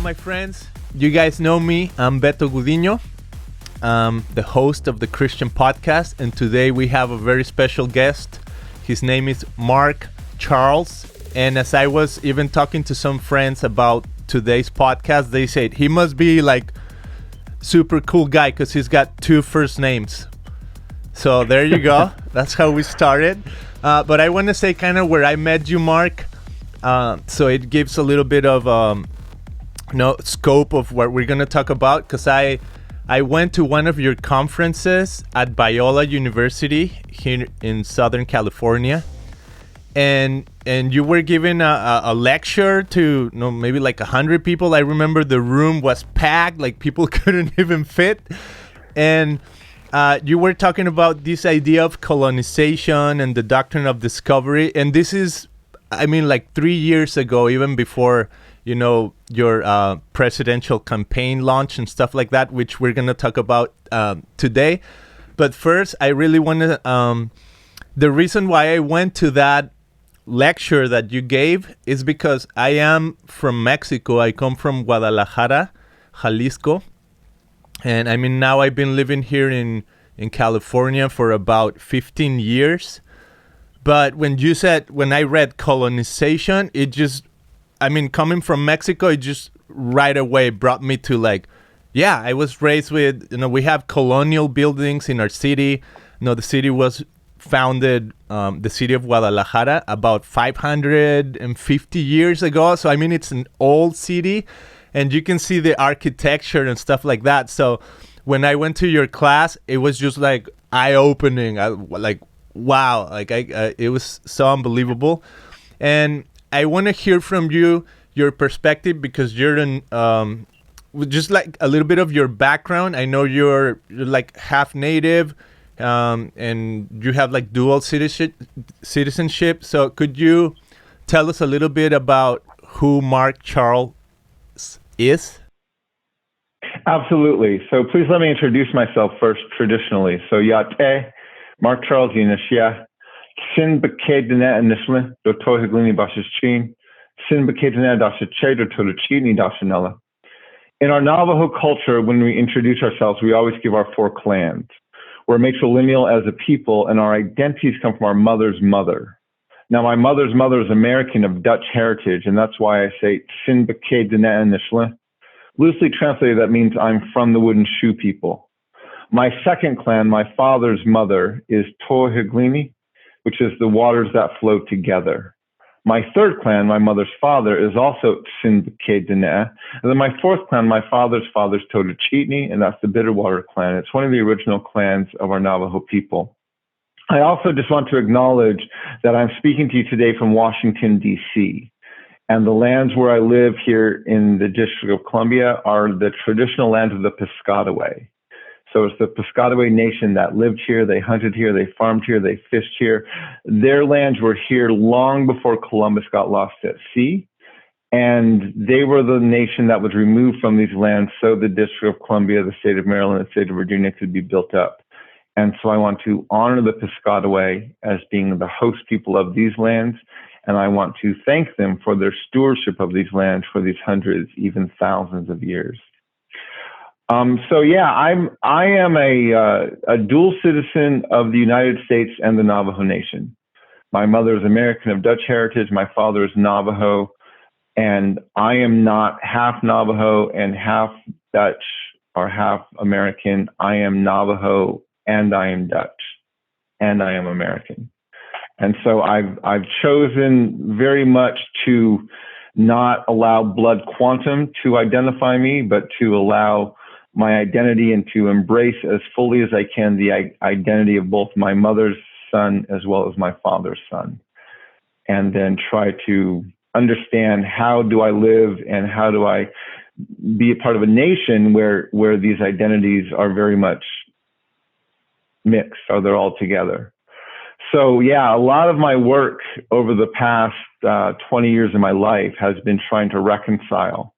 my friends. You guys know me. I'm Beto Gudino, the host of the Christian Podcast, and today we have a very special guest. His name is Mark Charles, and as I was even talking to some friends about today's podcast, they said he must be like super cool guy because he's got two first names. So there you go. That's how we started. But I want to say kind of where I met you, Mark. So it gives a little bit of scope of what we're going to talk about, because I went to one of your conferences at Biola University here in Southern California, and you were giving a lecture to maybe like 100 people. I remember the room was packed, like people couldn't even fit, and you were talking about this idea of colonization and the Doctrine of Discovery, and this is, I mean, like 3 years ago, even before your presidential campaign launch and stuff like that, which we're going to talk about today. But first, I really want to, the reason why I went to that lecture that you gave is because I am from Mexico. I come from Guadalajara, Jalisco. And I mean, now I've been living here in California for about 15 years. But when I read colonization, it just, I mean, coming from Mexico, it just right away brought me to like, yeah, I was raised with, we have colonial buildings in our city. The city was founded, the city of Guadalajara, about 550 years ago. So, I mean, it's an old city, and you can see the architecture and stuff like that. So when I went to your class, it was just like eye-opening. Wow, it was so unbelievable. And I want to hear from you, your perspective, because you're just like a little bit of your background. I know you're like half native, and you have like dual citizenship. So could you tell us a little bit about who Mark Charles is? Absolutely. So please let me introduce myself first traditionally. So Yate, Mark Charles Yinashia. Sin Bakedina initially, do Tohiglini Bashichin, Sin Bakedina Dashache, do Toluchini Dashanella. In our Navajo culture, when we introduce ourselves, we always give our four clans. We're matrilineal as a people, and our identities come from our mother's mother. Now, my mother's mother is American of Dutch heritage, and that's why I say Sin Bakedina initially. Loosely translated, that means I'm from the wooden shoe people. My second clan, my father's mother, is Tohiglini, which is the waters that flow together. My third clan, my mother's father, is also Tsinbake-Dene. And then my fourth clan, my father's Totochitni, and that's the Bitterwater clan. It's one of the original clans of our Navajo people. I also just want to acknowledge that I'm speaking to you today from Washington, D.C., and the lands where I live here in the District of Columbia are the traditional lands of the Piscataway. So it's the Piscataway Nation that lived here, they hunted here, they farmed here, they fished here. Their lands were here long before Columbus got lost at sea. And they were the nation that was removed from these lands so the District of Columbia, the state of Maryland, and the state of Virginia could be built up. And so I want to honor the Piscataway as being the host people of these lands. And I want to thank them for their stewardship of these lands for these hundreds, even thousands of years. I am a dual citizen of the United States and the Navajo Nation. My mother is American of Dutch heritage. My father is Navajo, and I am not half Navajo and half Dutch or half American. I am Navajo and I am Dutch and I am American. And so I've chosen very much to not allow blood quantum to identify me, but to allow my identity and to embrace as fully as I can the identity of both my mother's son as well as my father's son. And then try to understand, how do I live and how do I be a part of a nation where these identities are very much mixed, or they're all together. So yeah, a lot of my work over the past 20 years of my life has been trying to reconcile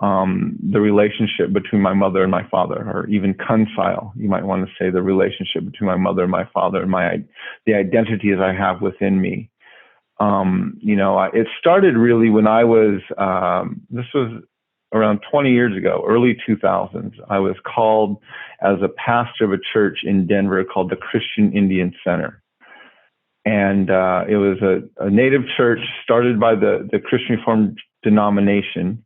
the relationship between my mother and my father, or even reconcile, you might want to say, the relationship between my mother and my father, and the identities I have within me. It started really when I was, this was around 20 years ago, early 2000s, I was called as a pastor of a church in Denver called the Christian Indian Center. And it was a native church started by the Christian Reformed denomination.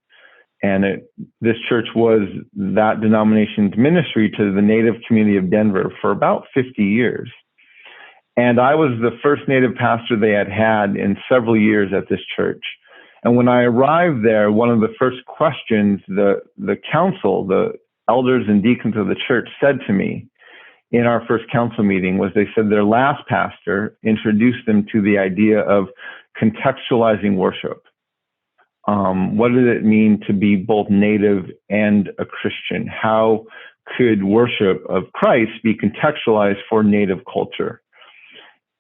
And this church was that denomination's ministry to the native community of Denver for about 50 years. And I was the first native pastor they had in several years at this church. And when I arrived there, one of the first questions the council, the elders and deacons of the church said to me in our first council meeting was they said their last pastor introduced them to the idea of contextualizing worship. What did it mean to be both native and a Christian? How could worship of Christ be contextualized for native culture?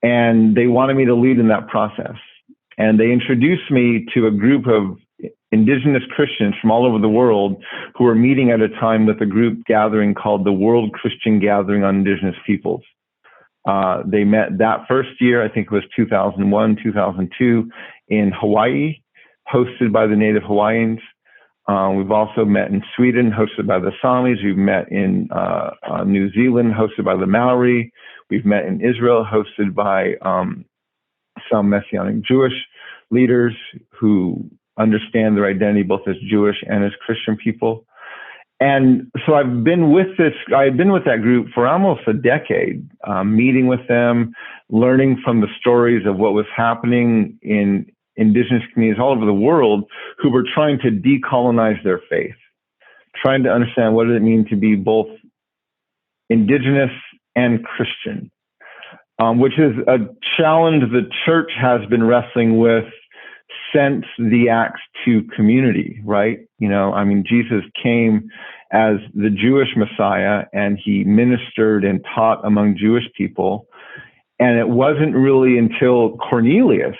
And they wanted me to lead in that process. And they introduced me to a group of Indigenous Christians from all over the world who were meeting at a time with a group gathering called the World Christian Gathering on Indigenous Peoples. They met that first year, I think it was 2001, 2002, in Hawaii, hosted by the native Hawaiians. We've also met in Sweden, hosted by the Samis. We've met in New Zealand, hosted by the Maori. We've met in Israel, hosted by some Messianic Jewish leaders who understand their identity both as Jewish and as Christian people. And so I've been with that group for almost a decade, meeting with them, learning from the stories of what was happening in Indigenous communities all over the world who were trying to decolonize their faith, trying to understand what does it mean to be both Indigenous and Christian, which is a challenge the church has been wrestling with since the Acts 2 community, right? Jesus came as the Jewish Messiah and he ministered and taught among Jewish people. And it wasn't really until Cornelius,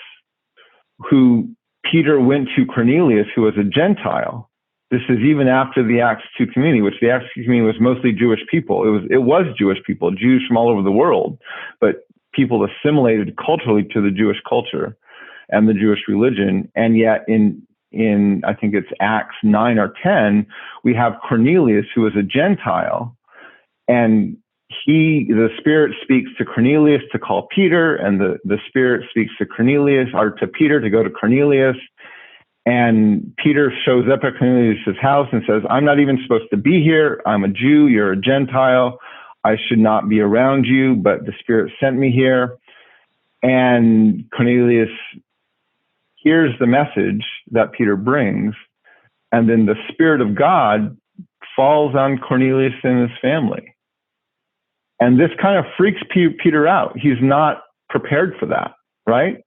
who Peter went to Cornelius, who was a Gentile. This is even after the Acts 2 community, which the Acts 2 community was mostly Jewish people. It was Jewish people, Jews from all over the world, but people assimilated culturally to the Jewish culture and the Jewish religion. And yet in I think it's Acts 9 or 10, we have Cornelius, who is a Gentile, and the Spirit speaks to Cornelius to call Peter, and the Spirit speaks to Peter to go to Cornelius. And Peter shows up at Cornelius' house and says, I'm not even supposed to be here. I'm a Jew. You're a Gentile. I should not be around you, but the Spirit sent me here. And Cornelius hears the message that Peter brings, and then the Spirit of God falls on Cornelius and his family. And this kind of freaks Peter out. He's not prepared for that, right?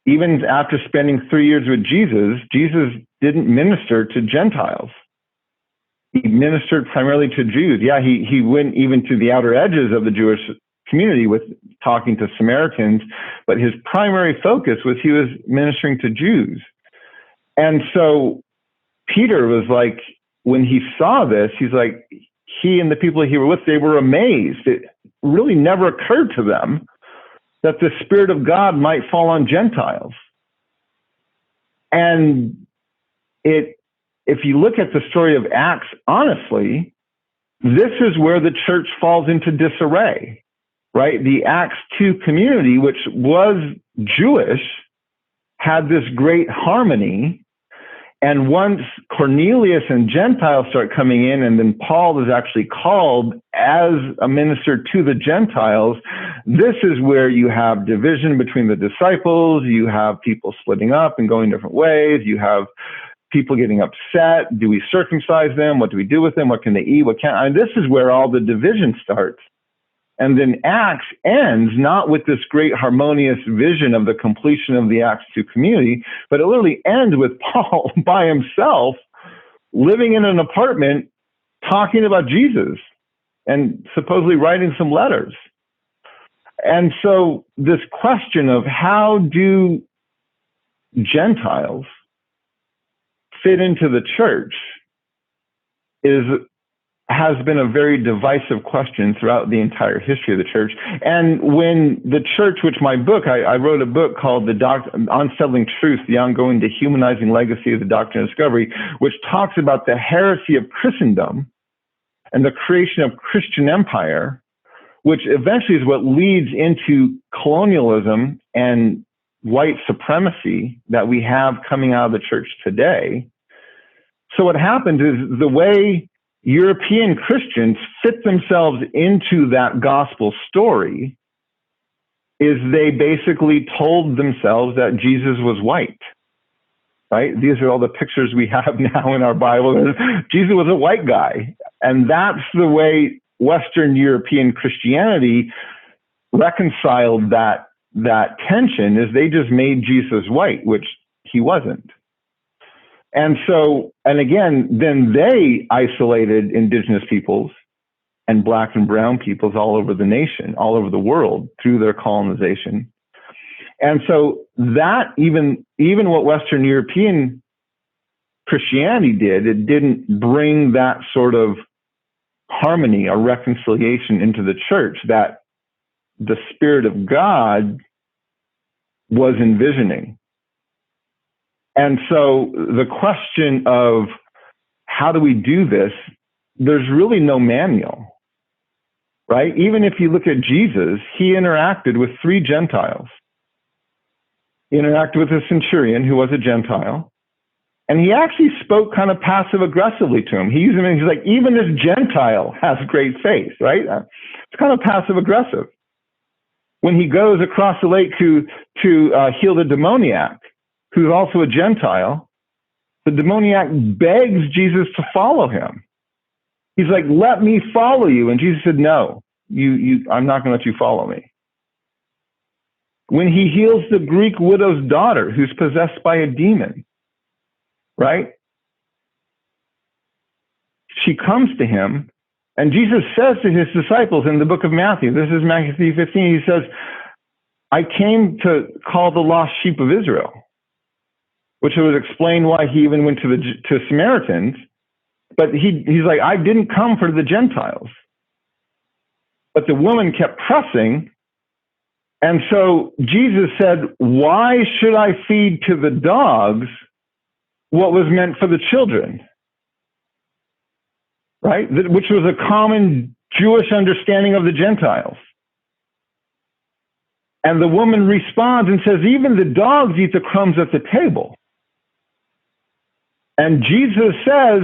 Even after spending 3 years with Jesus, Jesus didn't minister to Gentiles. He ministered primarily to Jews. Yeah, he went even to the outer edges of the Jewish community with talking to Samaritans, but his primary focus was he was ministering to Jews. And so Peter was like, when he saw this, he's like, he and the people he were with, they were amazed. It really never occurred to them that the Spirit of God might fall on Gentiles. And if you look at the story of Acts, honestly, this is where the church falls into disarray, right? The Acts 2 community, which was Jewish, had this great harmony. And once Cornelius and Gentiles start coming in, and then Paul is actually called as a minister to the Gentiles, this is where you have division between the disciples. You have people splitting up and going different ways. You have people getting upset. Do we circumcise them? What do we do with them? What can they eat? What can't? I mean, this is where all the division starts. And then Acts ends not with this great harmonious vision of the completion of the Acts 2 community, but it literally ends with Paul by himself living in an apartment talking about Jesus and supposedly writing some letters. And so this question of how do Gentiles fit into the church is has been a very divisive question throughout the entire history of the church. And when the church, which my book, I wrote a book called Unsettling Truth, the Ongoing Dehumanizing Legacy of the Doctrine of Discovery, which talks about the heresy of Christendom and the creation of Christian empire, which eventually is what leads into colonialism and white supremacy that we have coming out of the church today. So what happens is the way European Christians fit themselves into that gospel story is they basically told themselves that Jesus was white, right? These are all the pictures we have now in our Bible. Jesus was a white guy. And that's the way Western European Christianity reconciled that tension, is they just made Jesus white, which he wasn't. And so, and again, then they isolated indigenous peoples and black and brown peoples all over the nation, all over the world through their colonization. And so that even what Western European Christianity did, it didn't bring that sort of harmony or reconciliation into the church that the Spirit of God was envisioning. And so the question of how do we do this, there's really no manual, right? Even if you look at Jesus, he interacted with 3 Gentiles. He interacted with a centurion who was a Gentile, and he actually spoke kind of passive aggressively to him. He's like, even this Gentile has great faith, right? It's kind of passive aggressive. When he goes across the lake to heal the demoniac, who's also a Gentile, the demoniac begs Jesus to follow him. He's like, let me follow you. And Jesus said, no, I'm not going to let you follow me. When he heals the Greek widow's daughter who's possessed by a demon, right? She comes to him, and Jesus says to his disciples in the book of Matthew, this is Matthew 15, he says, I came to call the lost sheep of Israel, which would explain why he even went to Samaritans. But he's like, I didn't come for the Gentiles. But the woman kept pressing. And so Jesus said, why should I feed to the dogs what was meant for the children? Right? Which was a common Jewish understanding of the Gentiles. And the woman responds and says, even the dogs eat the crumbs at the table. And Jesus says,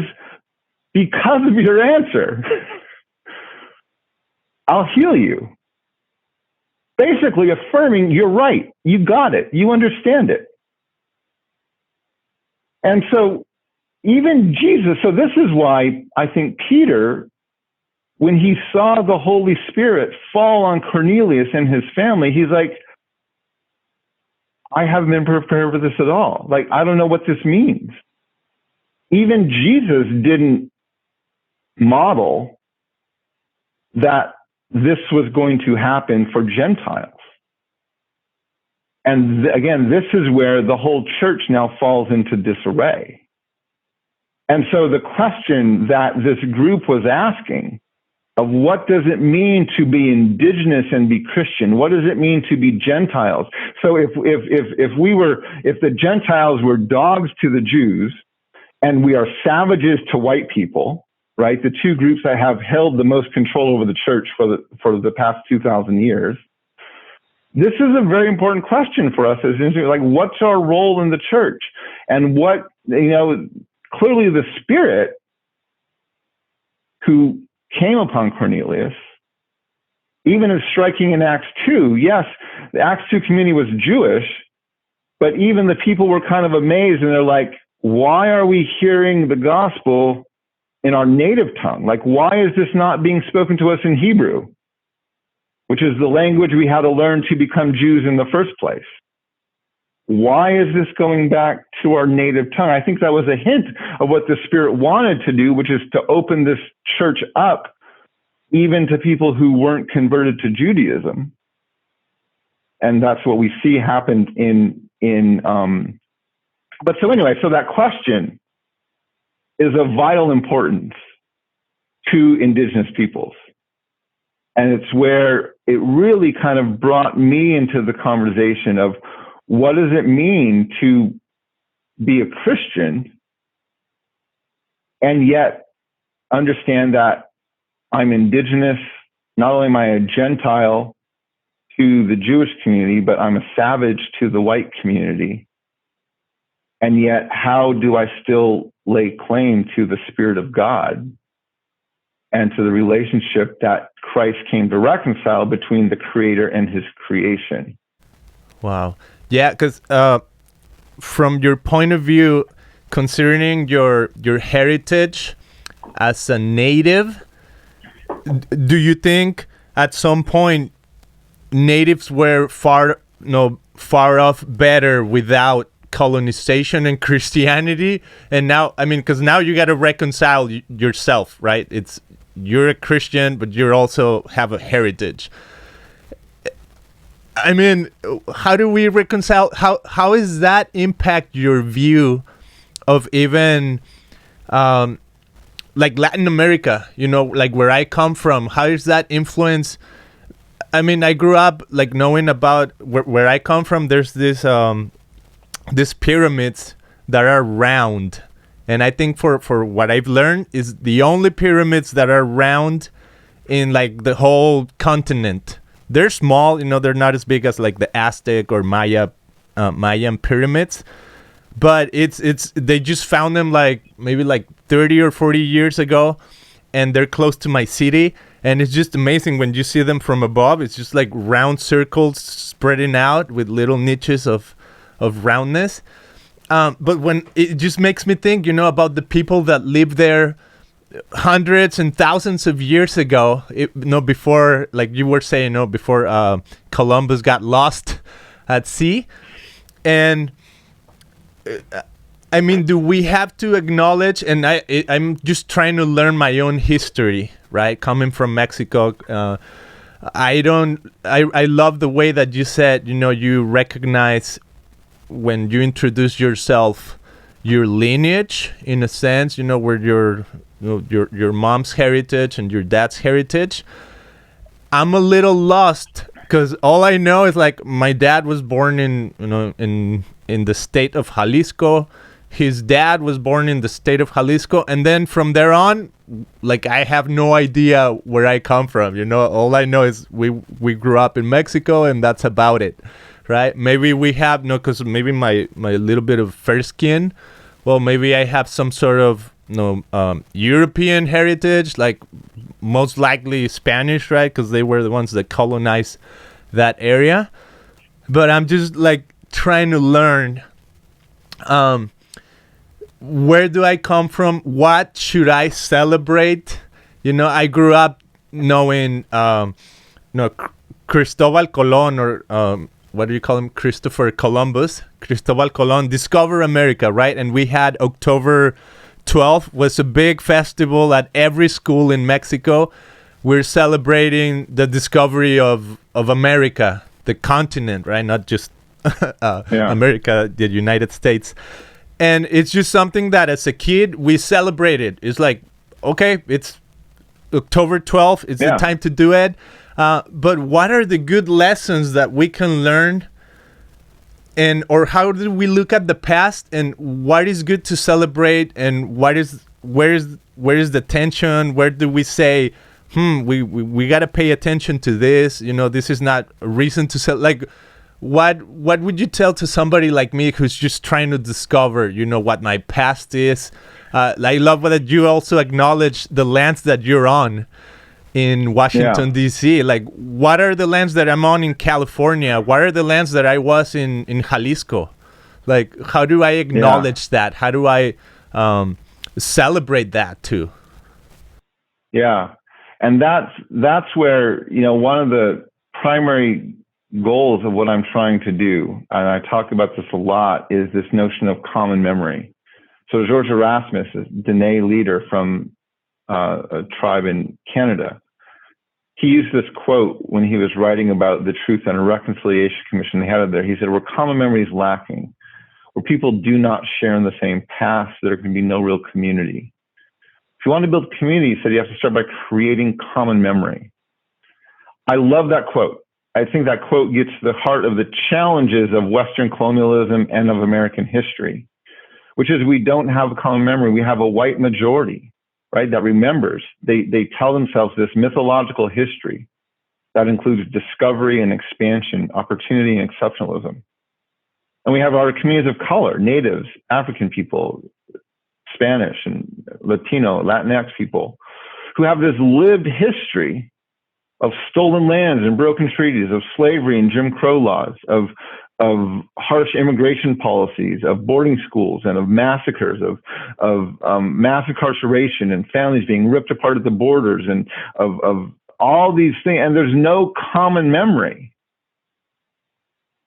because of your answer, I'll heal you. Basically affirming, you're right. You got it. You understand it. And so even Jesus, so this is why I think Peter, when he saw the Holy Spirit fall on Cornelius and his family, he's like, I haven't been prepared for this at all. Like, I don't know what this means. Even Jesus didn't model that this was going to happen for Gentiles. And again, this is where the whole church now falls into disarray. And so the question that this group was asking of what does it mean to be indigenous and be Christian? What does it mean to be Gentiles? So if the Gentiles were dogs to the Jews and we are savages to white people, right? The two groups that have held the most control over the church for the past 2,000 years. This is a very important question for us as like, what's our role in the church? And what, clearly the Spirit who came upon Cornelius, even as striking in Acts 2, yes, the Acts 2 community was Jewish, but even the people were kind of amazed and they're like, why are we hearing the gospel in our native tongue? Like, why is this not being spoken to us in Hebrew, which is the language we had to learn to become Jews in the first place? Why is this going back to our native tongue? I think that was a hint of what the Spirit wanted to do, which is to open this church up even to people who weren't converted to Judaism. And that's what we see happened but so anyway, so that question is of vital importance. to Indigenous peoples. And it's where it really kind of brought me into the conversation of what does it mean to be a Christian and yet understand that I'm Indigenous, not only am I a Gentile to the Jewish community, but I'm a savage to the white community. And yet, how do I still lay claim to the Spirit of God and to the relationship that Christ came to reconcile between the Creator and His creation? Wow. Yeah, because from your point of view, considering your heritage as a native, do you think at some point natives were far off better without colonization and Christianity? And now, I mean, because now you got to reconcile yourself, right? You're a Christian, but you also have a heritage. I mean, how do we reconcile? How does that impact your view of even like Latin America? You know, like where I come from. How does that influence? I mean, I grew up like knowing about where I come from. There's these pyramids that are round, and I think for what I've learned is the only pyramids that are round in like the whole continent. They're small, you know, they're not as big as like the Aztec or Mayan pyramids, but they just found them like maybe like 30 or 40 years ago, and they're close to my city, and it's just amazing when you see them from above. It's just like round circles spreading out with little niches of roundness. But when it just makes me think, you know, about the people that lived there hundreds and thousands of years ago, before, like you were saying, before Columbus got lost at sea. And I mean, do we have to acknowledge, and I'm just trying to learn my own history, right? Coming from Mexico, I love the way that you said, you know, you recognize when you introduce yourself, your lineage, in a sense, you know, where your mom's heritage and your dad's heritage. I'm a little lost because all I know is like my dad was born in the state of Jalisco. His dad was born in the state of Jalisco, and then from there on, like I have no idea where I come from. You know, all I know is we grew up in Mexico, and that's about it, right? Maybe we have because maybe my little bit of fair skin. Well, maybe I have some sort of European heritage, like most likely Spanish, right? Because they were the ones that colonized that area. But I'm just like trying to learn, where do I come from? What should I celebrate? You know, I grew up knowing, Cristobal Colon, or what do you call him? Christopher Columbus. Cristobal Colon discovered America, right? And we had October 12th was a big festival at every school in Mexico. We're celebrating the discovery of America, the continent, right? Not just America, the United States. And it's just something that as a kid, we celebrated. It's like, okay, it's October 12th. It's the time to do it. But what are the good lessons that we can learn? Or how do we look at the past, and what is good to celebrate, and where is the tension? Where do we say, we got to pay attention to this? You know, this is not a reason to sell. Like, what would you tell to somebody like me who's just trying to discover, you know, what my past is? I love that you also acknowledge the lands that you're on in Washington, D.C. Like, what are the lands that I'm on in California? What are the lands that I was in Jalisco? Like, how do I acknowledge that? How do I celebrate that too? Yeah. And that's where, you know, one of the primary goals of what I'm trying to do, and I talk about this a lot, is this notion of common memory. So George Erasmus, a Dene leader from a tribe in Canada, he used this quote when he was writing about the Truth and Reconciliation Commission. They had it there. He said, where common memory is lacking, where people do not share in the same past, there can be no real community. If you want to build community, he said you have to start by creating common memory. I love that quote. I think that quote gets to the heart of the challenges of Western colonialism and of American history, which is we don't have a common memory. We have a white majority, right, that remembers. They tell themselves this mythological history that includes discovery and expansion, opportunity and exceptionalism. And we have our communities of color, natives, African people, Spanish and Latino, Latinx people, who have this lived history of stolen lands and broken treaties, of slavery and Jim Crow laws, of harsh immigration policies, of boarding schools and of massacres, of mass incarceration and families being ripped apart at the borders, and of all these things. And there's no common memory.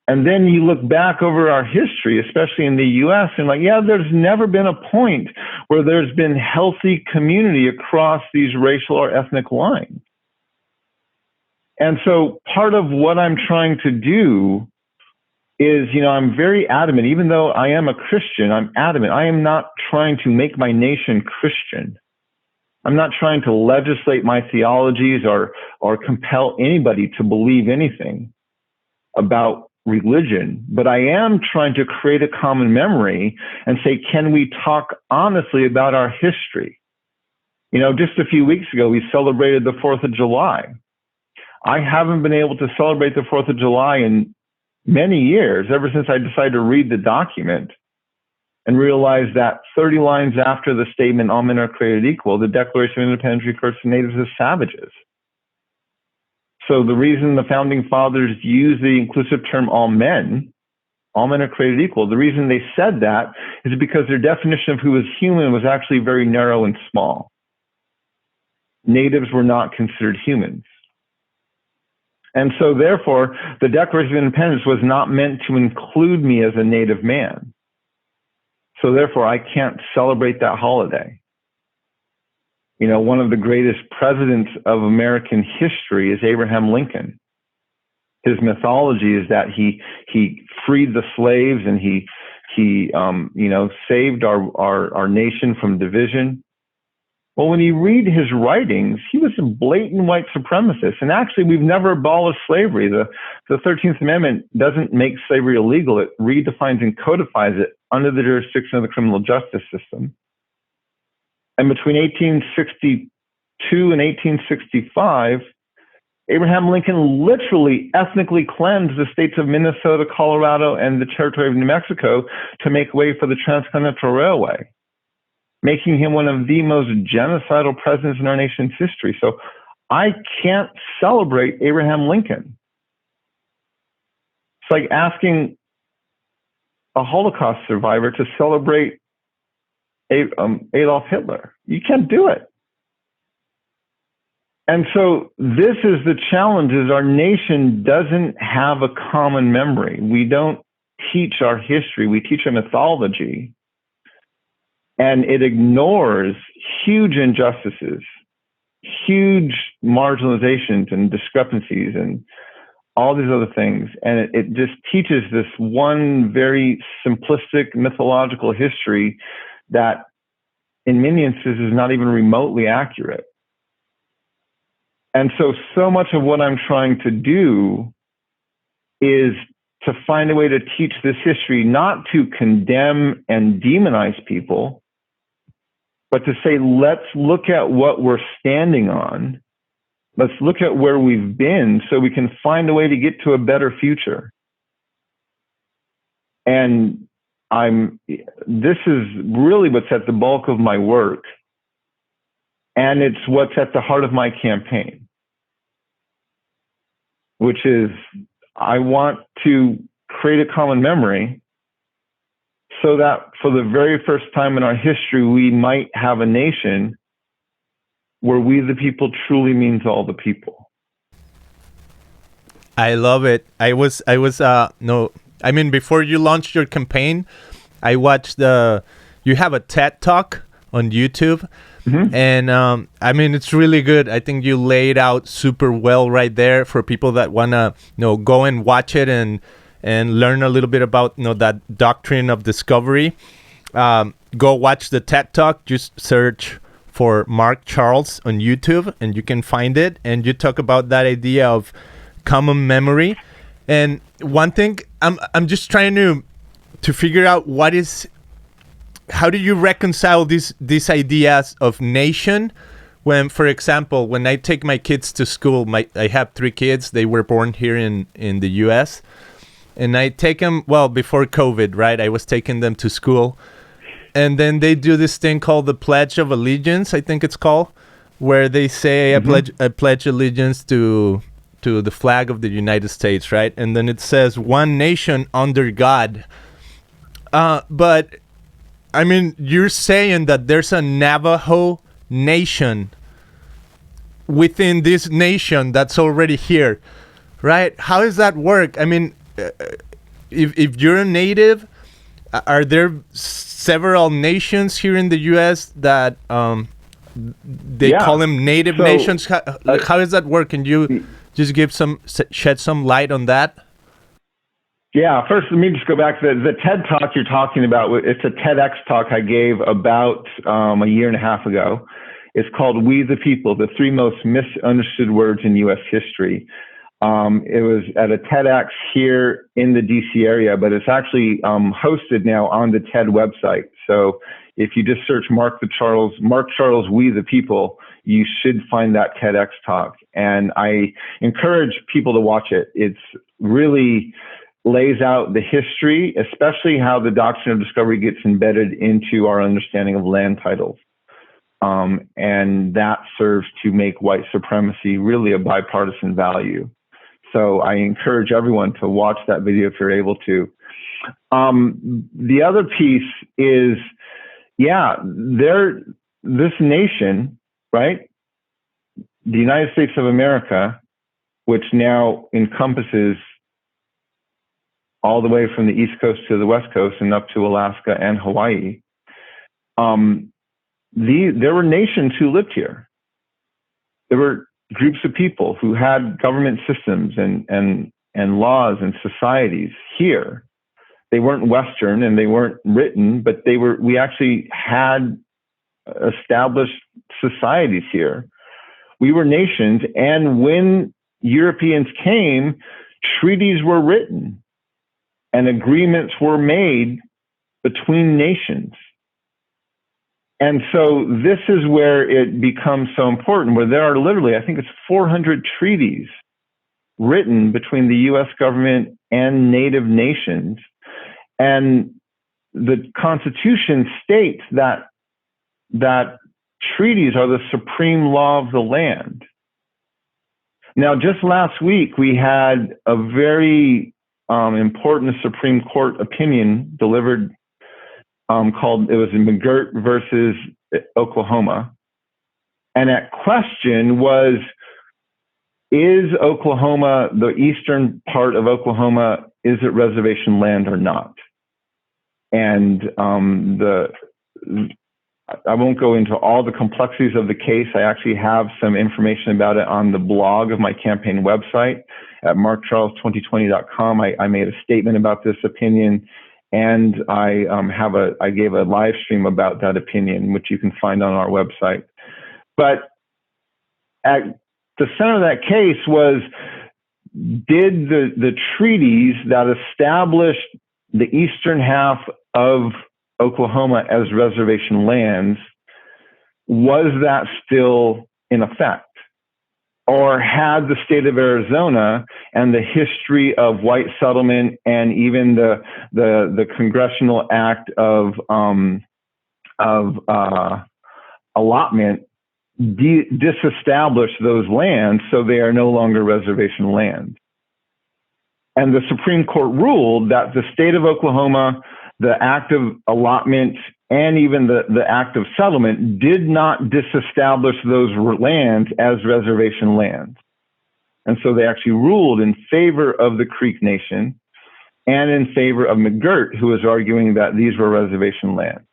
And then you look back over our history, especially in the US, and like, yeah, there's never been a point where there's been healthy community across these racial or ethnic lines. And so part of what I'm trying to do is, I'm very adamant, even though I am a Christian, I'm adamant. I am not trying to make my nation Christian. I'm not trying to legislate my theologies or compel anybody to believe anything about religion, but I am trying to create a common memory and say, can we talk honestly about our history? Just a few weeks ago, we celebrated the 4th of July. I haven't been able to celebrate the 4th of July in many years, ever since I decided to read the document and realize that 30 lines after the statement, all men are created equal, the Declaration of Independence refers to natives as savages. So the reason the founding fathers used the inclusive term all men are created equal, the reason they said that is because their definition of who was human was actually very narrow and small. Natives were not considered humans. And so therefore, the Declaration of Independence was not meant to include me as a native man. So therefore, I can't celebrate that holiday. One of the greatest presidents of American history is Abraham Lincoln. His mythology is that he freed the slaves and he saved our nation from division. Well, when you read his writings, he was a blatant white supremacist. And actually, we've never abolished slavery. The 13th Amendment doesn't make slavery illegal. It redefines and codifies it under the jurisdiction of the criminal justice system. And between 1862 and 1865, Abraham Lincoln literally ethnically cleansed the states of Minnesota, Colorado, and the territory of New Mexico to make way for the Transcontinental Railway, making him one of the most genocidal presidents in our nation's history. So I can't celebrate Abraham Lincoln. It's like asking a Holocaust survivor to celebrate Adolf Hitler. You can't do it. And so this is the challenge, is our nation doesn't have a common memory. We don't teach our history. We teach a mythology. And it ignores huge injustices, huge marginalizations and discrepancies and all these other things. And it just teaches this one very simplistic mythological history that in many instances is not even remotely accurate. And so much of what I'm trying to do is to find a way to teach this history, not to condemn and demonize people, but to say, let's look at what we're standing on. Let's look at where we've been so we can find a way to get to a better future. And this is really what's at the bulk of my work. And it's what's at the heart of my campaign, which is I want to create a common memory so that for the very first time in our history, we might have a nation where we the people truly means all the people. I love it. Before you launched your campaign, I watched you have a TED Talk on YouTube. Mm-hmm. And it's really good. I think you laid out super well right there for people that want to go and watch it and learn a little bit about that Doctrine of Discovery. Go watch the TED Talk. Just search for Mark Charles on YouTube, and you can find it. And you talk about that idea of common memory. And one thing I'm just trying to figure out how do you reconcile these ideas of nation when, for example, when I take my kids to school, I have 3 kids. They were born here in the U.S. And I take them, well, before COVID, right? I was taking them to school. And then they do this thing called the Pledge of Allegiance, I think it's called, where they say, I pledge allegiance to the flag of the United States, right? And then it says, one nation under God. But, I mean, you're saying that there's a Navajo Nation within this nation that's already here, right? How does that work? I mean, if you're a native, are there several nations here in the U.S. that they call them native nations? How does that work? Can you just shed some light on that? Yeah, first, let me just go back to the TED Talk you're talking about. It's a TEDx talk I gave about a year and a half ago. It's called We the People, the 3 most misunderstood words in U.S. history. It was at a TEDx here in the DC area, but it's actually hosted now on the TED website. So if you just search Mark Charles, We the People, you should find that TEDx talk. And I encourage people to watch it. It's really lays out the history, especially how the Doctrine of Discovery gets embedded into our understanding of land titles. And that serves to white supremacy really a bipartisan value. So I encourage everyone to watch that video if you're able to. The other piece is, this nation, right? The United States of America, which now encompasses all the way from the East Coast to the West Coast and up to Alaska and Hawaii. There were nations who lived here. There were groups of people who had government systems and laws and societies here. They weren't Western and they weren't written, but we actually had established societies here. We were nations, and when Europeans came, treaties were written and agreements were made between nations. And so this is where it becomes so important, where there are literally, I think it's 400 treaties written between the U.S. government and native nations. And the Constitution states that treaties are the supreme law of the land. Now, just last week, we had a very important Supreme Court opinion delivered it was in McGirt versus Oklahoma. And that question was, is Oklahoma, the eastern part of Oklahoma, is it reservation land or not? And I won't go into all the complexities of the case. I actually have some information about it on the blog of my campaign website at markcharles2020.com. I made a statement about this opinion, and I gave a live stream about that opinion, which you can find on our website. But at the center of that case was, did the treaties that established the eastern half of Oklahoma as reservation lands, was that still in effect? Or had the state of Arizona and the history of white settlement and even the congressional act of allotment disestablish those lands so they are no longer reservation lands? And the Supreme Court ruled that the state of Oklahoma, the act of allotment, and even the act of settlement did not disestablish those lands as reservation lands. And so they actually ruled in favor of the Creek Nation and in favor of McGirt, who was arguing that these were reservation lands.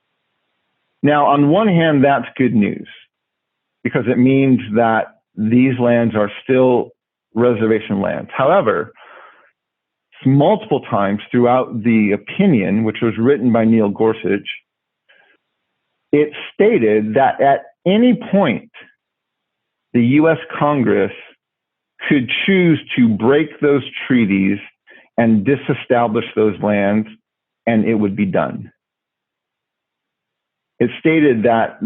Now, on one hand, that's good news, because it means that these lands are still reservation lands. However, multiple times throughout the opinion, which was written by Neil Gorsuch, it stated that at any point, the U.S. Congress could choose to break those treaties and disestablish those lands, and it would be done. It stated that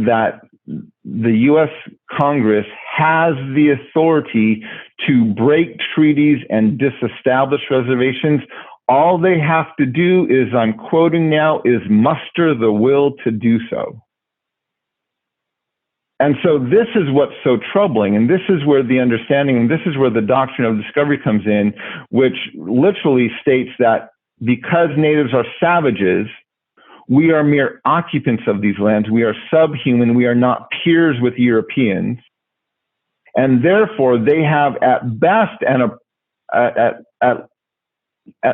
the U.S. Congress has the authority to break treaties and disestablish reservations. All they have to do is, I'm quoting now, is muster the will to do so. And so this is what's so troubling, and this is where the understanding, and this is where the doctrine of discovery comes in, which literally states that because natives are savages, we are mere occupants of these lands. We are subhuman. We are not peers with Europeans. And therefore, they have at best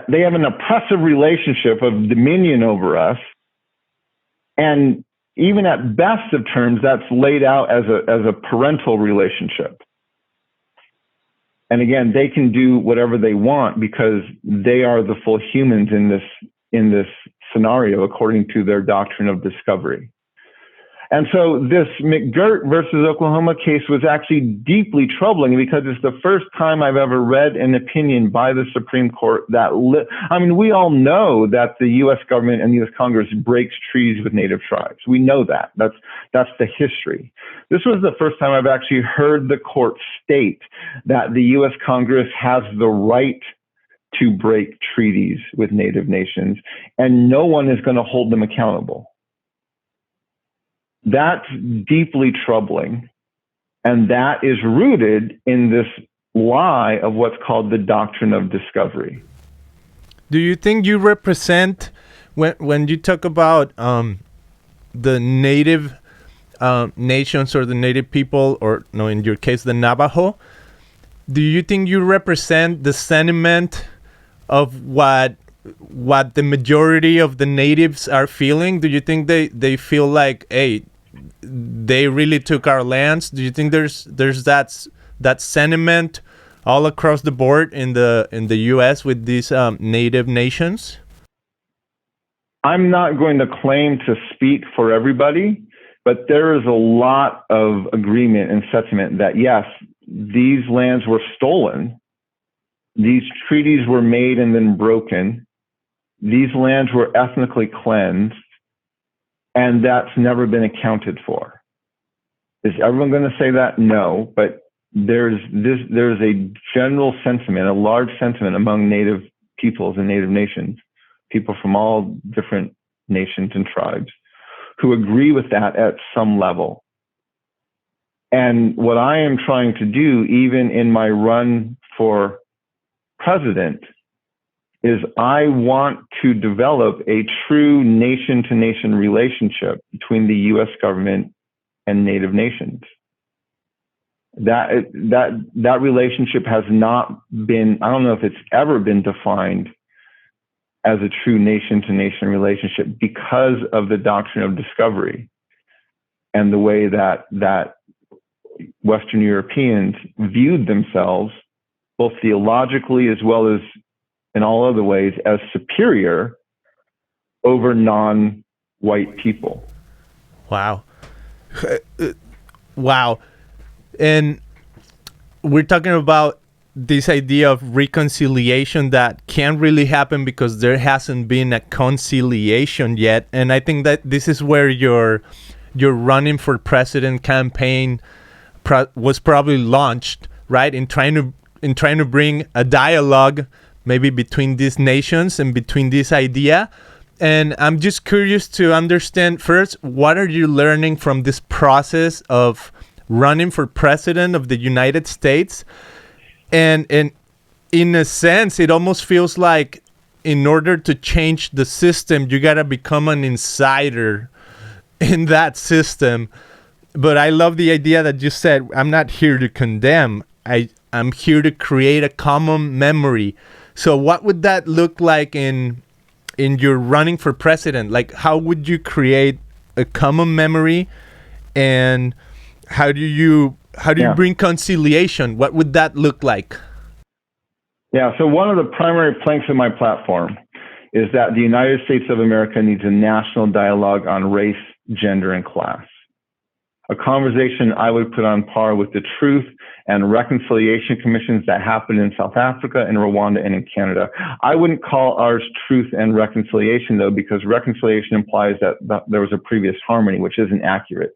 they have an oppressive relationship of dominion over us. And even at best of terms, that's laid out as a parental relationship. And again, they can do whatever they want because they are the full humans in this scenario, according to their doctrine of discovery. And so this McGirt versus Oklahoma case was actually deeply troubling because it's the first time I've ever read an opinion by the Supreme Court that, we all know that the U.S. government and the U.S. Congress breaks treaties with native tribes. We know that. That's the history. This was the first time I've actually heard the court state that the U.S. Congress has the right to break treaties with native nations, and no one is going to hold them accountable. That's deeply troubling, and that is rooted in this lie of what's called the doctrine of discovery. Do you think you represent, when you talk about the native nations or the native people, or no, in your case, the Navajo, do you think you represent the sentiment of what the majority of the natives are feeling? Do you think they feel like, hey, they really took our lands? Do you think there's that sentiment all across the board in the U.S. with these native nations? I'm not going to claim to speak for everybody, but there is a lot of agreement and sentiment that yes, these lands were stolen. These treaties were made and then broken. These lands were ethnically cleansed, and that's never been accounted for. Is everyone going to say that? No, but there's a general sentiment, a large sentiment among native peoples and native nations, people from all different nations and tribes, who agree with that at some level. And what I am trying to do, even in my run for president, is I want to develop a true nation-to-nation relationship between the U.S. government and native nations. That relationship has not been, I don't know if it's ever been defined as a true nation-to-nation relationship because of the doctrine of discovery and the way that Western Europeans viewed themselves, both theologically as well as in all other ways, as superior over non-white people. Wow. Wow. And we're talking about this idea of reconciliation that can't really happen because there hasn't been a conciliation yet. And I think that this is where your running for president campaign was probably launched, right? In trying to bring a dialogue maybe between these nations and between this idea. And I'm just curious to understand first, what are you learning from this process of running for president of the United States? And in a sense, it almost feels like in order to change the system, you got to become an insider in that system. But I love the idea that you said, I'm not here to condemn. I'm here to create a common memory. So what would that look like in your running for president? Like, how would you create a common memory, and how do you bring conciliation? What would that look like? Yeah, so one of the primary planks of my platform is that the United States of America needs a national dialogue on race, gender, and class. a conversation I would put on par with the Truth and Reconciliation Commissions that happen in South Africa and Rwanda and in Canada. I wouldn't call ours Truth and Reconciliation, though, because reconciliation implies that there was a previous harmony, which isn't accurate.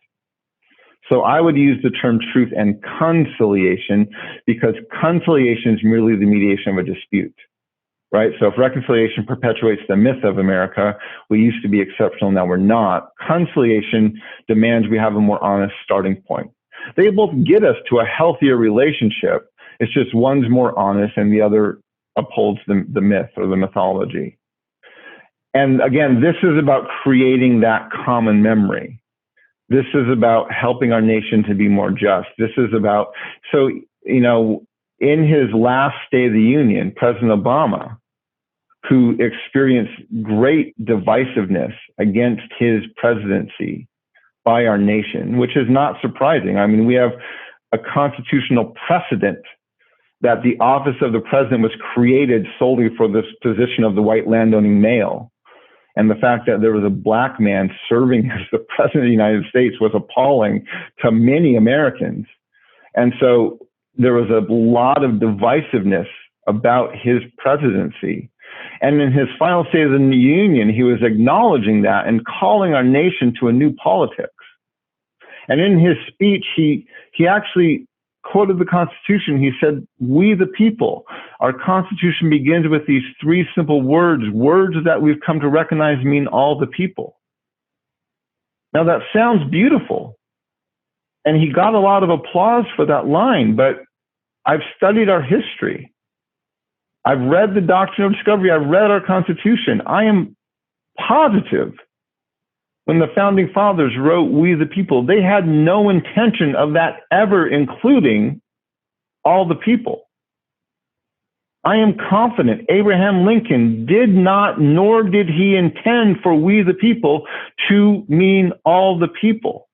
So I would use the term truth and conciliation, because conciliation is merely the mediation of a dispute, right? So if reconciliation perpetuates the myth of America, we used to be exceptional, now we're not. Conciliation demands we have a more honest starting point. They both get us to a healthier relationship. It's just one's more honest and the other upholds the myth or the mythology. And again, this is about creating that common memory. This is about helping our nation to be more just. This is about, so, you know, in his last State of the Union, President Obama, who experienced great divisiveness against his presidency by our nation, which is not surprising. I mean, we have a constitutional precedent that the office of the president was created solely for this position of the white landowning male. And the fact that there was a black man serving as the president of the United States was appalling to many Americans. And so there was a lot of divisiveness about his presidency. And in his final State of the Union, he was acknowledging that and calling our nation to a new politics. And in his speech, he actually quoted the Constitution. He said, "We the people." Our Constitution begins with these three simple words that we've come to recognize mean all the people. Now that sounds beautiful. And he got a lot of applause for that line, but I've studied our history. I've read the Doctrine of Discovery. I've read our Constitution. I am positive when the Founding Fathers wrote "We the people," they had no intention of that ever including all the people. I am confident Abraham Lincoln did not, nor did he intend for "we the people" to mean all the people.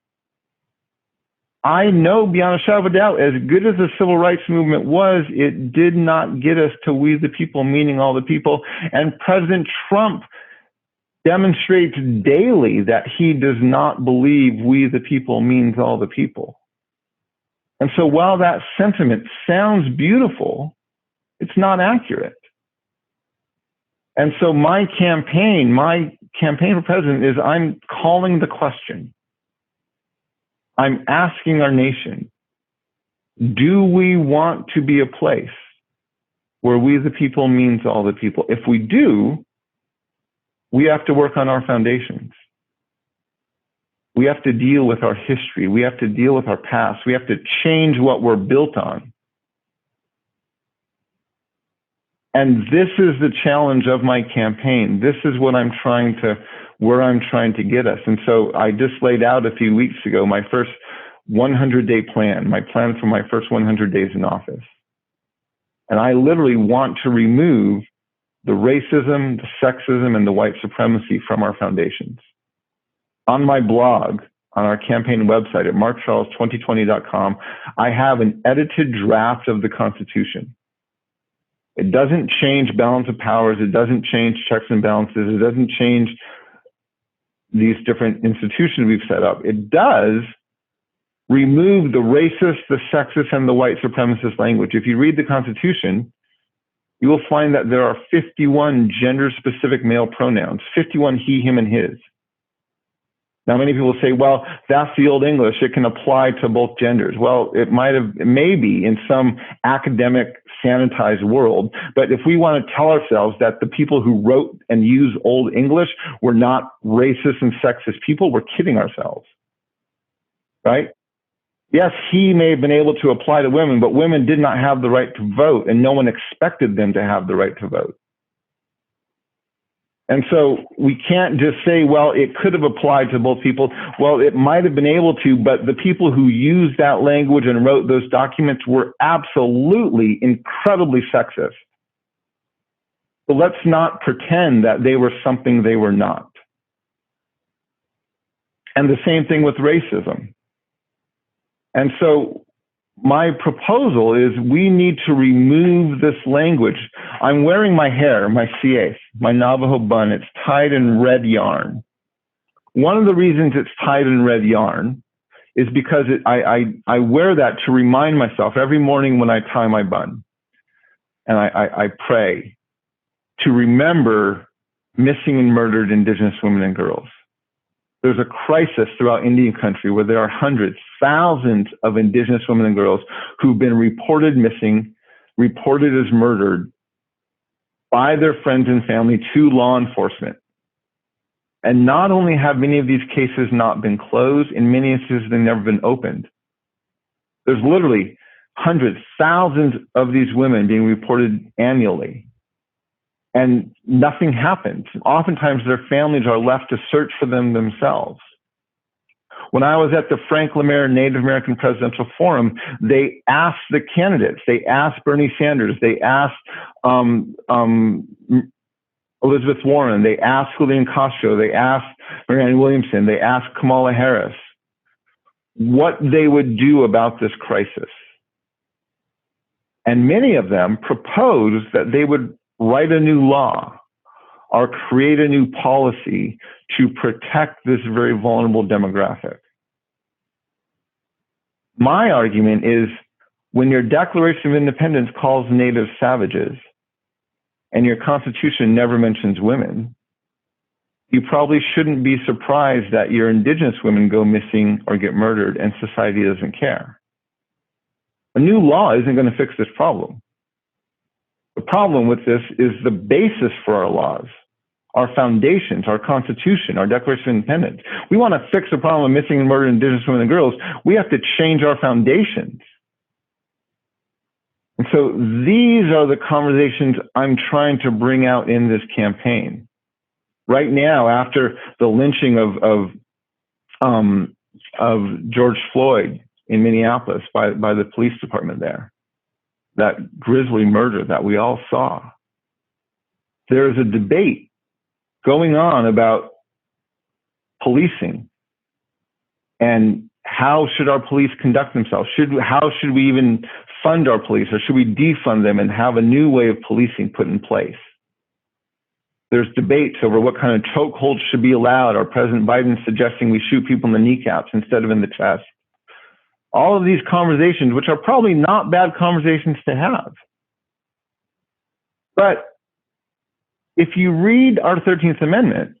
I know beyond a shadow of a doubt, as good as the civil rights movement was, it did not get us to "we the people" meaning all the people. And President Trump demonstrates daily that he does not believe "we the people" means all the people. And so while that sentiment sounds beautiful, it's not accurate. And so my campaign for president is I'm calling the question. I'm asking our nation, do we want to be a place where "we the people" means all the people? If we do, we have to work on our foundations. We have to deal with our history. We have to deal with our past. We have to change what we're built on. And this is the challenge of my campaign. This is what where I'm trying to get us. And so I just laid out a few weeks ago my first 100-day plan, my plan for my first 100 days in office. And I literally want to remove the racism, the sexism, and the white supremacy from our foundations. On my blog, on our campaign website at markcharles2020.com, I have an edited draft of the Constitution. It doesn't change balance of powers. It doesn't change checks and balances. It doesn't change these different institutions we've set up. It does remove the racist, the sexist, and the white supremacist language. If you read the Constitution, you will find that there are 51 gender-specific male pronouns, 51 he, him, and his. Now, many people say, well, that's the Old English. It can apply to both genders. Well, maybe in some academic, sanitized world. But if we want to tell ourselves that the people who wrote and used Old English were not racist and sexist people, we're kidding ourselves, right? Yes, he may have been able to apply to women, but women did not have the right to vote, and no one expected them to have the right to vote. And so we can't just say, well, it could have applied to both people. Well, it might have been able to, but the people who used that language and wrote those documents were absolutely incredibly sexist. So let's not pretend that they were something they were not. And the same thing with racism. And so my proposal is we need to remove this language. I'm wearing my hair, my CA, my Navajo bun. It's tied in red yarn. One of the reasons it's tied in red yarn is because I wear that to remind myself every morning when I tie my bun, and I pray to remember missing and murdered Indigenous women and girls. There's a crisis throughout Indian country where there are hundreds, thousands of Indigenous women and girls who've been reported missing, reported as murdered by their friends and family to law enforcement. And not only have many of these cases not been closed, in many instances they've never been opened. There's literally hundreds, thousands of these women being reported annually, and nothing happens. Oftentimes their families are left to search for them themselves. When I was at the Frank Lemare Native American Presidential Forum, they asked the candidates, they asked Bernie Sanders, they asked Elizabeth Warren, they asked Julian Castro, they asked Marianne Williamson, they asked Kamala Harris what they would do about this crisis. And many of them proposed that they would write a new law or create a new policy to protect this very vulnerable demographic. My argument is, when your Declaration of Independence calls natives savages and your Constitution never mentions women, you probably shouldn't be surprised that your Indigenous women go missing or get murdered and society doesn't care. A new law isn't going to fix this problem. The problem with this is the basis for our laws, our foundations, our Constitution, our Declaration of Independence. We want to fix the problem of missing and murdered Indigenous women and girls. We have to change our foundations. And so these are the conversations I'm trying to bring out in this campaign. Right now, after the lynching of George Floyd in Minneapolis by the police department there, that grisly murder that we all saw, there's a debate going on about policing and how should our police conduct themselves? How should we even fund our police, or should we defund them and have a new way of policing put in place? There's debates over what kind of chokeholds should be allowed, or President Biden suggesting we shoot people in the kneecaps instead of in the chest. All of these conversations, which are probably not bad conversations to have. But if you read our 13th Amendment,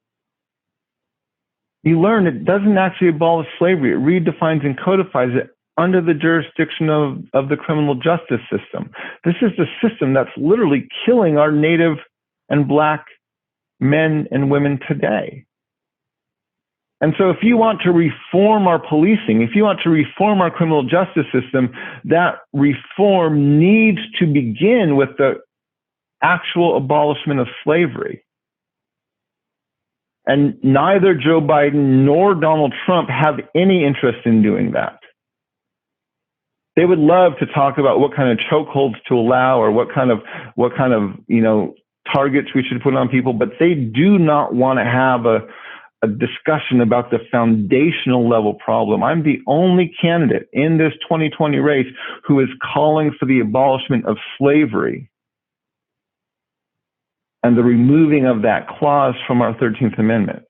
you learn it doesn't actually abolish slavery. It redefines and codifies it under the jurisdiction of the criminal justice system. This is the system that's literally killing our Native and Black men and women today. And so if you want to reform our policing, if you want to reform our criminal justice system, that reform needs to begin with the actual abolishment of slavery. And neither Joe Biden nor Donald Trump have any interest in doing that. They would love to talk about what kind of chokeholds to allow, or what kind of targets we should put on people, but they do not want to have a discussion about the foundational level problem. I'm the only candidate in this 2020 race who is calling for the abolishment of slavery and the removing of that clause from our 13th Amendment.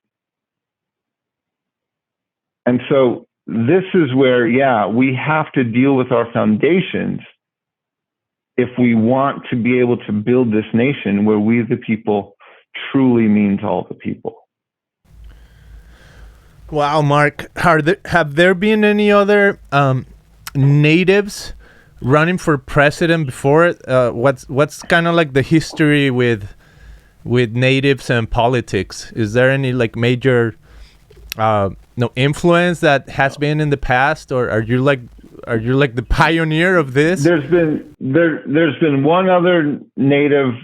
And so this is where, we have to deal with our foundations if we want to be able to build this nation where we the people truly means all the people. Wow, Mark, have there been any other natives running for president before it? What's kind of like the history with natives and politics? Is there any like major influence that has been in the past, or are you like the pioneer of this? There's been one other native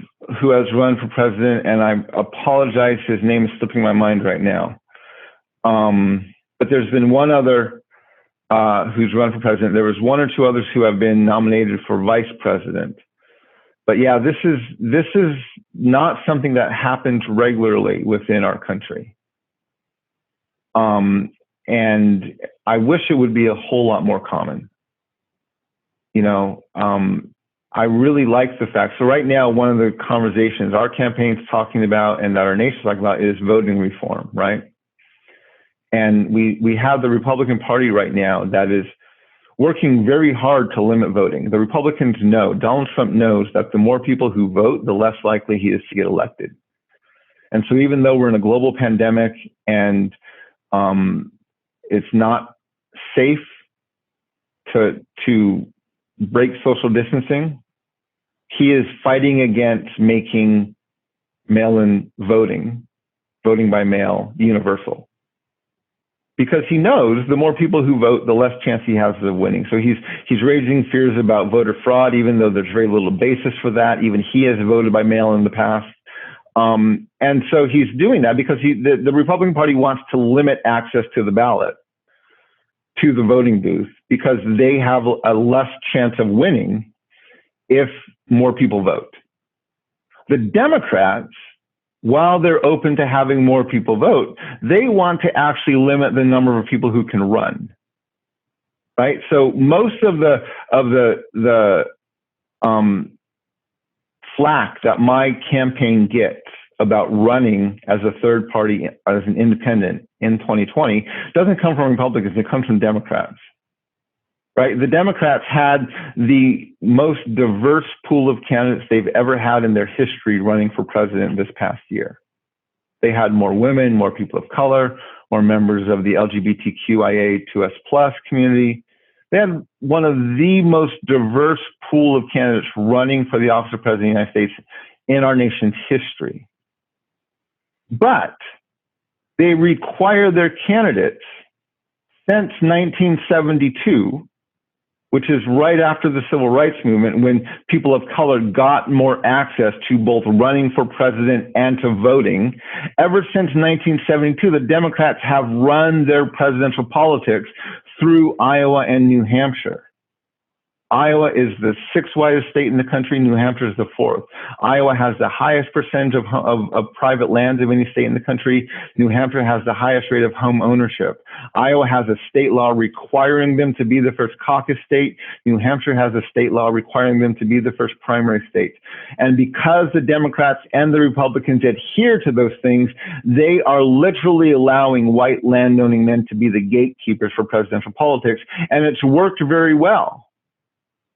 who has run for president, and I apologize, his name is slipping my mind right now. But there's been one other who's run for president. There was one or two others who have been nominated for vice president. But this is not something that happens regularly within our country. And I wish it would be a whole lot more common. I really like the fact. So right now, one of the conversations our campaign's talking about and that our nation's talking about is voting reform, right? And we have the Republican Party right now that is working very hard to limit voting. The Republicans know, Donald Trump knows that the more people who vote, the less likely he is to get elected. And so even though we're in a global pandemic and it's not safe to break social distancing, he is fighting against making mail-in voting by mail, universal. Because he knows the more people who vote, the less chance he has of winning. So he's raising fears about voter fraud, even though there's very little basis for that. Even he has voted by mail in the past. And so he's doing that because the Republican Party wants to limit access to the ballot, to the voting booth, because they have a less chance of winning if more people vote. The Democrats, while they're open to having more people vote, they want to actually limit the number of people who can run. Right? So most of the flack that my campaign gets about running as a third party, as an independent in 2020, doesn't come from Republicans, it comes from Democrats. Right? The Democrats had the most diverse pool of candidates they've ever had in their history running for president this past year. They had more women, more people of color, more members of the LGBTQIA2S+ community. They had one of the most diverse pool of candidates running for the office of President of the United States in our nation's history. But they require their candidates since 1972, which is right after the Civil Rights Movement, when people of color got more access to both running for president and to voting. Ever since 1972, the Democrats have run their presidential politics through Iowa and New Hampshire. Iowa is the sixth widest state in the country. New Hampshire is the fourth. Iowa has the highest percentage of private lands of any state in the country. New Hampshire has the highest rate of home ownership. Iowa has a state law requiring them to be the first caucus state. New Hampshire has a state law requiring them to be the first primary state. And because the Democrats and the Republicans adhere to those things, they are literally allowing white landowning men to be the gatekeepers for presidential politics. And it's worked very well.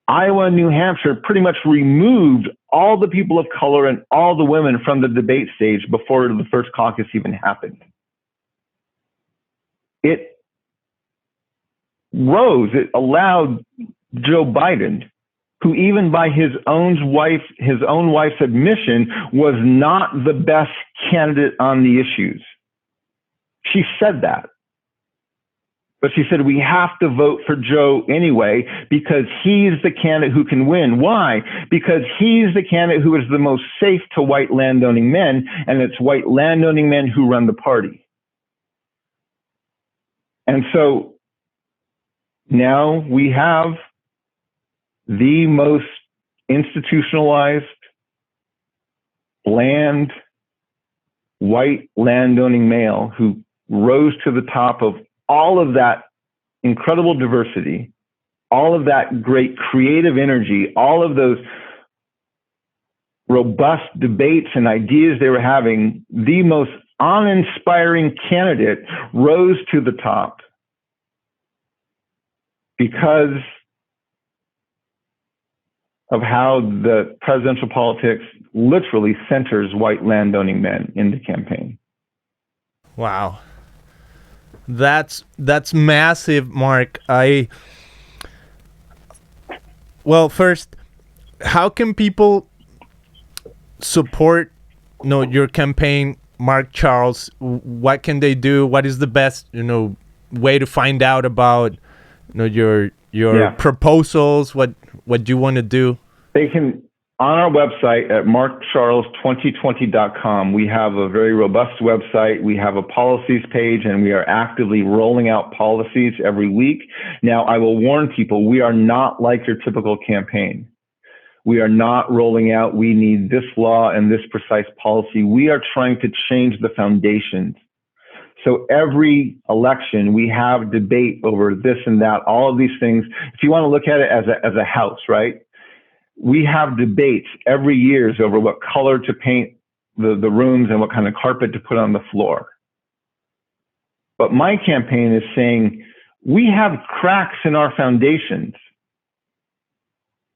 Iowa and New Hampshire pretty much removed all the people of color and all the women from the debate stage before the first caucus even happened. It allowed Joe Biden, who even by his own wife's admission was not the best candidate on the issues. She said that. But she said, we have to vote for Joe anyway because he's the candidate who can win. Why? Because he's the candidate who is the most safe to white landowning men, and it's white landowning men who run the party. And so now we have the most institutionalized, bland, white landowning male who rose to the top of all of that incredible diversity, all of that great creative energy, all of those robust debates and ideas they were having, the most uninspiring candidate rose to the top because of how the presidential politics literally centers white landowning men in the campaign. Wow. That's massive, Mark. First, how can people support your campaign, Mark Charles? What can they do? What is the best way to find out about your proposals? What you want to do? They can. On our website at markcharles2020.com, we have a very robust website. We have a policies page, and we are actively rolling out policies every week. Now, I will warn people, we are not like your typical campaign. We are not rolling out, we need this law and this precise policy. We are trying to change the foundations. So every election, we have debate over this and that, all of these things. If you want to look at it as a house, right? We have debates every year over what color to paint the rooms and what kind of carpet to put on the floor. But my campaign is saying we have cracks in our foundations.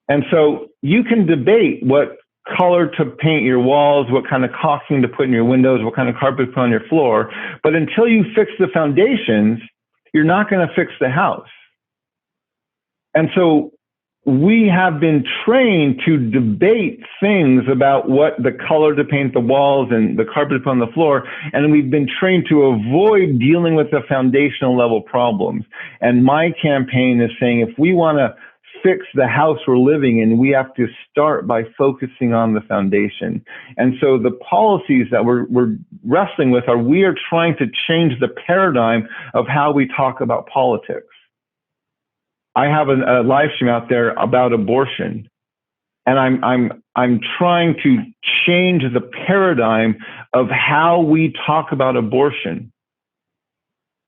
And so you can debate what color to paint your walls, what kind of caulking to put in your windows, what kind of carpet to put on your floor. But until you fix the foundations, you're not going to fix the house. And so we have been trained to debate things about what the color to paint the walls and the carpet to put on the floor. And we've been trained to avoid dealing with the foundational level problems. And my campaign is saying, if we want to fix the house we're living in, we have to start by focusing on the foundation. And so the policies that we're wrestling with we are trying to change the paradigm of how we talk about politics. I have a live stream out there about abortion, and I'm trying to change the paradigm of how we talk about abortion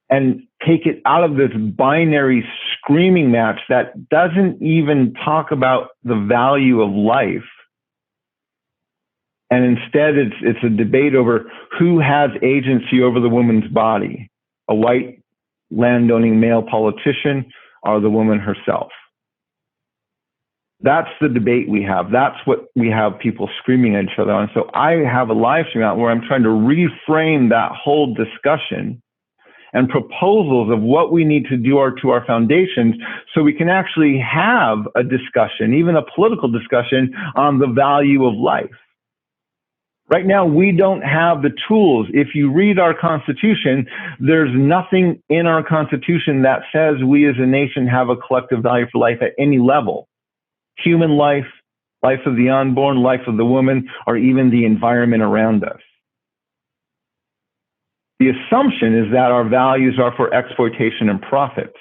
and take it out of this binary screaming match that doesn't even talk about the value of life. And instead, it's a debate over who has agency over the woman's body, a white landowning male politician or the woman herself. That's the debate we have. That's what we have people screaming at each other on. So I have a live stream out where I'm trying to reframe that whole discussion and proposals of what we need to do to our foundations so we can actually have a discussion, even a political discussion, on the value of life. Right now, we don't have the tools. If you read our Constitution, there's nothing in our Constitution that says we as a nation have a collective value for life at any level. Human life, life of the unborn, life of the woman, or even the environment around us. The assumption is that our values are for exploitation and profit.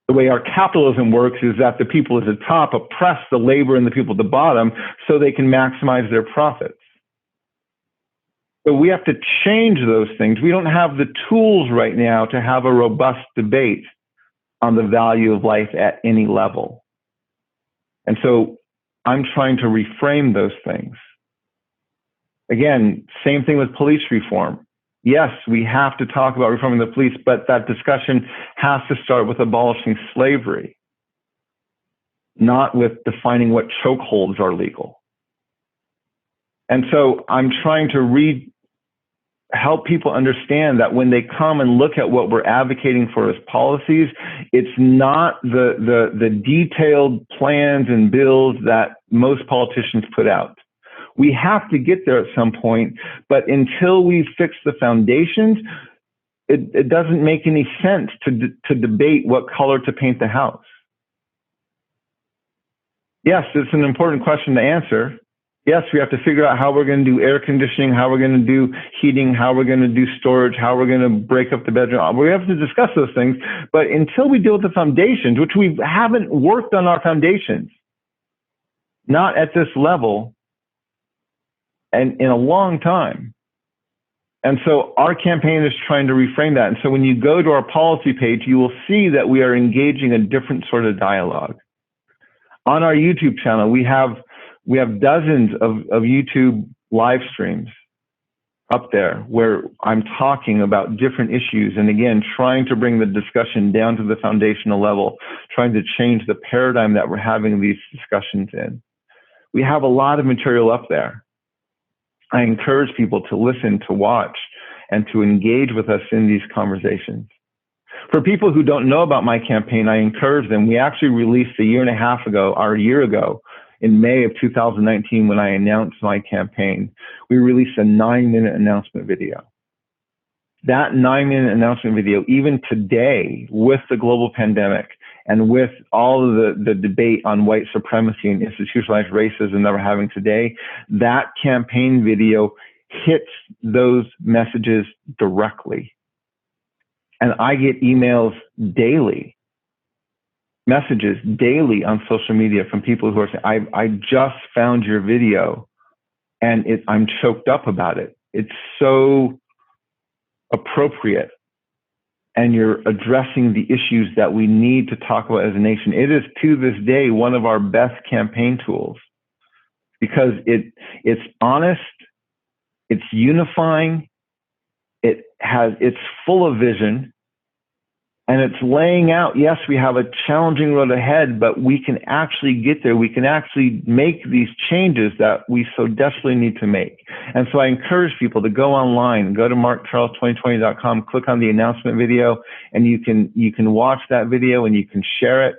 The way our capitalism works is that the people at the top oppress the labor and the people at the bottom so they can maximize their profits. So we have to change those things. We don't have the tools right now to have a robust debate on the value of life at any level. And so I'm trying to reframe those things. Again, same thing with police reform. Yes, we have to talk about reforming the police, but that discussion has to start with abolishing slavery, not with defining what chokeholds are legal. And so I'm trying to help people understand that when they come and look at what we're advocating for as policies, it's not the detailed plans and bills that most politicians put out. We have to get there at some point, but until we fix the foundations, it doesn't make any sense to debate what color to paint the house. Yes, it's an important question to answer. Yes, we have to figure out how we're going to do air conditioning, how we're going to do heating, how we're going to do storage, how we're going to break up the bedroom. We have to discuss those things, but until we deal with the foundations, which we haven't worked on our foundations, not at this level, and in a long time. And so our campaign is trying to reframe that. And so when you go to our policy page, you will see that we are engaging a different sort of dialogue. On our YouTube channel, we have dozens of YouTube live streams up there where I'm talking about different issues. And again, trying to bring the discussion down to the foundational level, trying to change the paradigm that we're having these discussions in. We have a lot of material up there. I encourage people to listen, to watch, and to engage with us in these conversations. For people who don't know about my campaign, I encourage them. We actually released a year ago, in May of 2019, when I announced my campaign, we released a 9-minute announcement video. That 9-minute announcement video, even today, with the global pandemic and with all of the debate on white supremacy and institutionalized racism that we're having today, that campaign video hits those messages directly. And I get emails daily, messages daily on social media from people who are saying, I just found your video and I'm choked up about it. It's so appropriate. And you're addressing the issues that we need to talk about as a nation. It is, to this day, one of our best campaign tools because it's honest, it's unifying, it it's full of vision, and it's laying out, yes, we have a challenging road ahead, but we can actually get there. We can actually make these changes that we so desperately need to make. And so I encourage people to go online, go to markcharles2020.com, click on the announcement video, and you can watch that video and you can share it.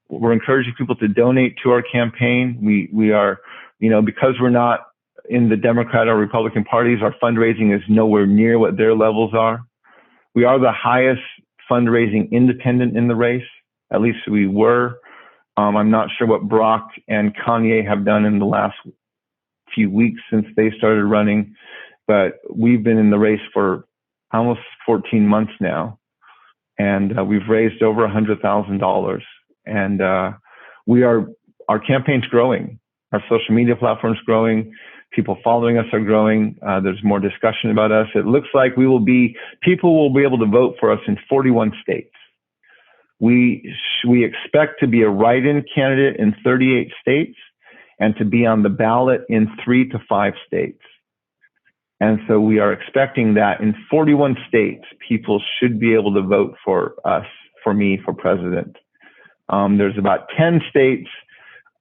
We're encouraging people to donate to our campaign. We are, because we're not in the Democrat or Republican parties, our fundraising is nowhere near what their levels are. We are the highest fundraising independent in the race. At least we were. I'm not sure what Brock and Kanye have done in the last few weeks since they started running, but we've been in the race for almost 14 months now, and we've raised over $100,000. And our campaign's growing. Our social media platform's growing. People following us are growing. There's more discussion about us. It looks like people will be able to vote for us in 41 states. We expect to be a write-in candidate in 38 states and to be on the ballot in 3 to 5 states. And so we are expecting that in 41 states, people should be able to vote for us, for me, for president. There's about 10 states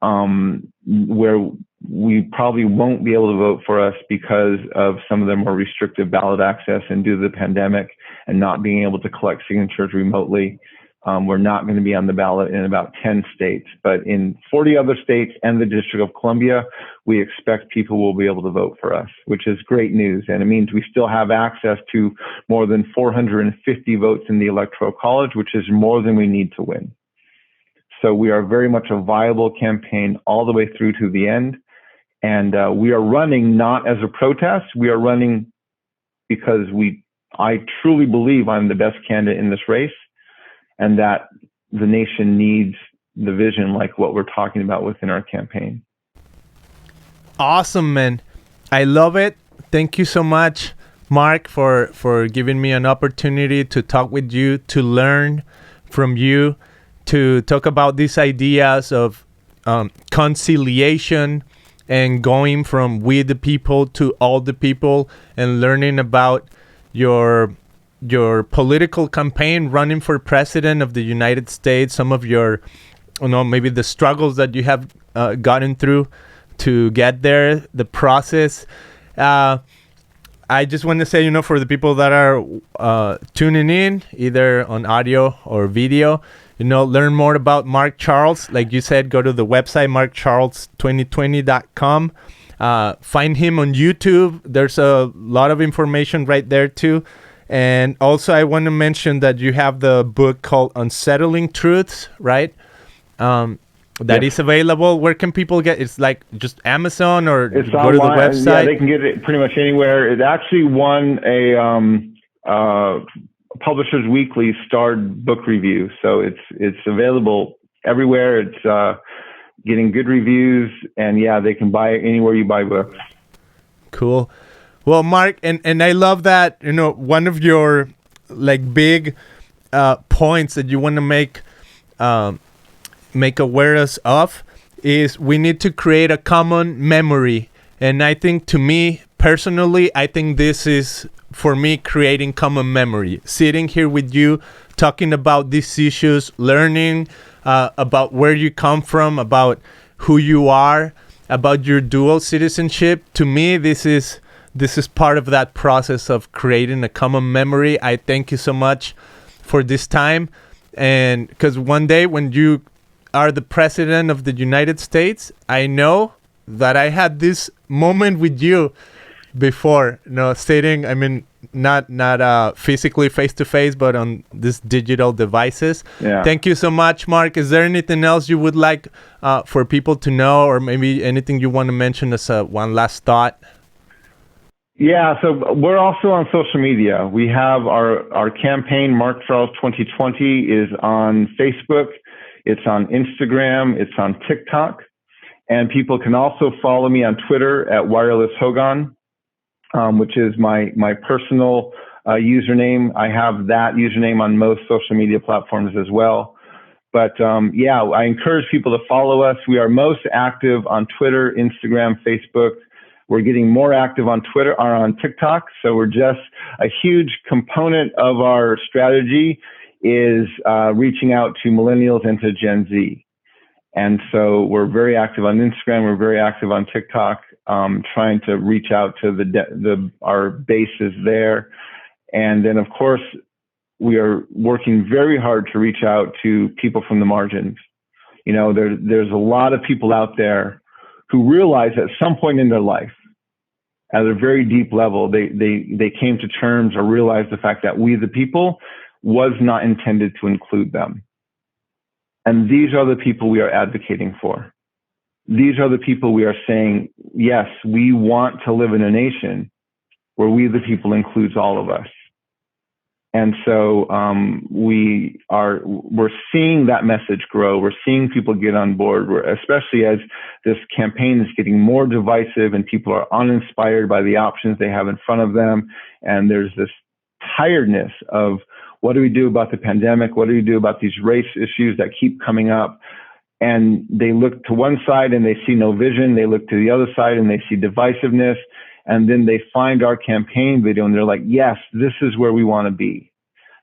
where we probably won't be able to vote for us because of some of the more restrictive ballot access and due to the pandemic and not being able to collect signatures remotely. We're not going to be on the ballot in about 10 states, but in 40 other states and the District of Columbia, we expect people will be able to vote for us, which is great news. And it means we still have access to more than 450 votes in the Electoral College, which is more than we need to win. So we are very much a viable campaign all the way through to the end. And we are running not as a protest. We are running because I truly believe I'm the best candidate in this race, and that the nation needs the vision like what we're talking about within our campaign. Awesome, man. I love it. Thank you so much, Mark, for giving me an opportunity to talk with you, to learn from you, to talk about these ideas of conciliation and going from we the people to all the people, and learning about your political campaign, running for president of the United States, some of your, maybe the struggles that you have gotten through to get there, the process. I just want to say, for the people that are tuning in, either on audio or video, learn more about Mark Charles. Like you said, go to the website, markcharles2020.com. Find him on YouTube. There's a lot of information right there too. And also, I want to mention that you have the book called Unsettling Truths, right? That is available. Where can people get? It's like just Amazon, or it's go online. To the website. Yeah, they can get it pretty much anywhere. It actually won a Publishers Weekly starred book review, so it's available everywhere. It's getting good reviews, and they can buy it anywhere you buy books. Cool. Well, Mark, and I love that, one of your big points that you want to make awareness of is we need to create a common memory. And I think, to me personally, I think this is, for me, creating common memory. Sitting here with you, talking about these issues, learning about where you come from, about who you are, about your dual citizenship. To me, this is part of that process of creating a common memory. I thank you so much for this time. And because one day when you are the president of the United States, I know that I had this moment with you before, sitting, not physically face to face, but on these digital devices. Yeah. Thank you so much, Mark. Is there anything else you would like for people to know, or maybe anything you want to mention as one last thought? Yeah, so we're also on social media. We have our campaign, Mark Charles 2020, is on Facebook. It's on Instagram. It's on TikTok. And people can also follow me on Twitter at Wireless Hogan, which is my personal username. I have that username on most social media platforms as well. But I encourage people to follow us. We are most active on Twitter, Instagram, Facebook. We're getting more active on Twitter or on TikTok. So we're just a huge component of our strategy is reaching out to millennials and to Gen Z. And so we're very active on Instagram. We're very active on TikTok, trying to reach out to our bases there. And then, of course, we are working very hard to reach out to people from the margins. You know, there's a lot of people out there who realize at some point in their life, at a very deep level, they came to terms or realized the fact that we the people was not intended to include them. And these are the people we are advocating for. These are the people we are saying, yes, we want to live in a nation where we the people includes all of us. And so we're seeing that message grow. We're seeing people get on board, especially as this campaign is getting more divisive and people are uninspired by the options they have in front of them. And there's this tiredness of, what do we do about the pandemic? What do we do about these race issues that keep coming up? And they look to one side and they see no vision. They look to the other side and they see divisiveness. And then they find our campaign video and they're like, yes, this is where we want to be.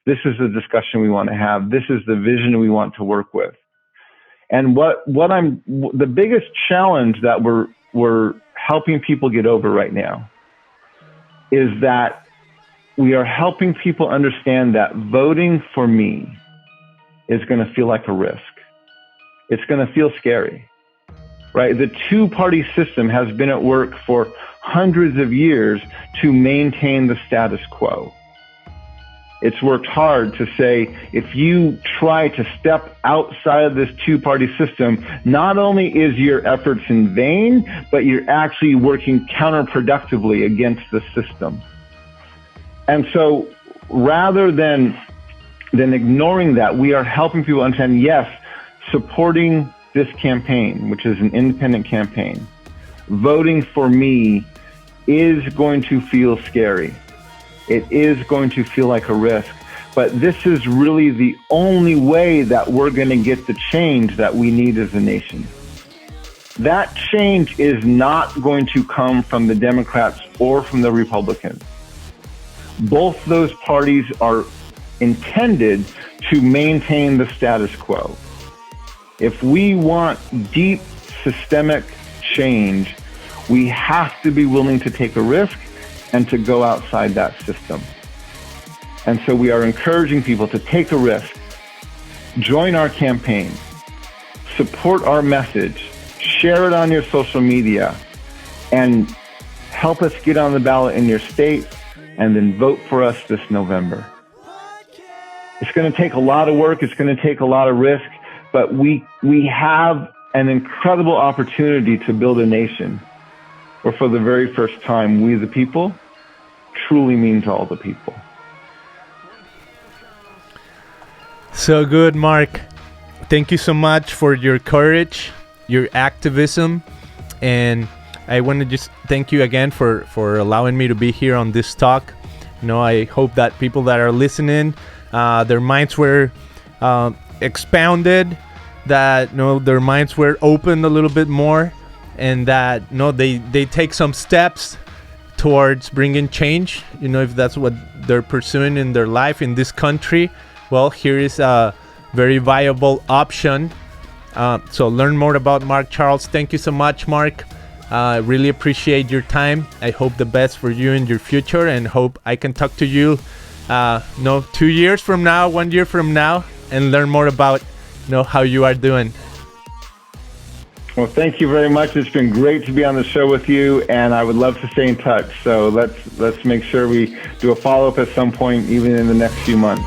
This is the discussion we want to have. This is the vision we want to work with. And the biggest challenge that we're helping people get over right now is that we are helping people understand that voting for me is going to feel like a risk. It's going to feel scary, right? The two-party system has been at work for hundreds of years to maintain the status quo. It's worked hard to say, if you try to step outside of this two-party system, not only is your efforts in vain, but you're actually working counterproductively against the system. And so rather than ignoring that, we are helping people understand, yes, supporting this campaign, which is an independent campaign, voting for me is going to feel scary. It is going to feel like a risk. But this is really the only way that we're going to get the change that we need as a nation. That change is not going to come from the Democrats or from the Republicans. Both those parties are intended to maintain the status quo. If we want deep systemic change, we have to be willing to take a risk and to go outside that system. And so we are encouraging people to take a risk, join our campaign, support our message, share it on your social media, and help us get on the ballot in your state, and then vote for us this November. It's going to take a lot of work. It's going to take a lot of risk, but we have an incredible opportunity to build a nation where for the very first time, we the people truly means all the people. So good, Mark. Thank you so much for your courage, your activism, and I want to just thank you again for allowing me to be here on this talk. You know, I hope that people that are listening, their minds were expounded, that their minds were opened a little bit more, and that they take some steps towards bringing change. If that's what they're pursuing in their life in this country, well, here is a very viable option. So learn more about Mark Charles. Thank you so much, Mark. Really appreciate your time. I hope the best for you in your future, and hope I can talk to you 2 years from now, 1 year from now, and learn more about how you are doing. Well, thank you very much. It's been great to be on the show with you, and I would love to stay in touch. So let's make sure we do a follow-up at some point, even in the next few months.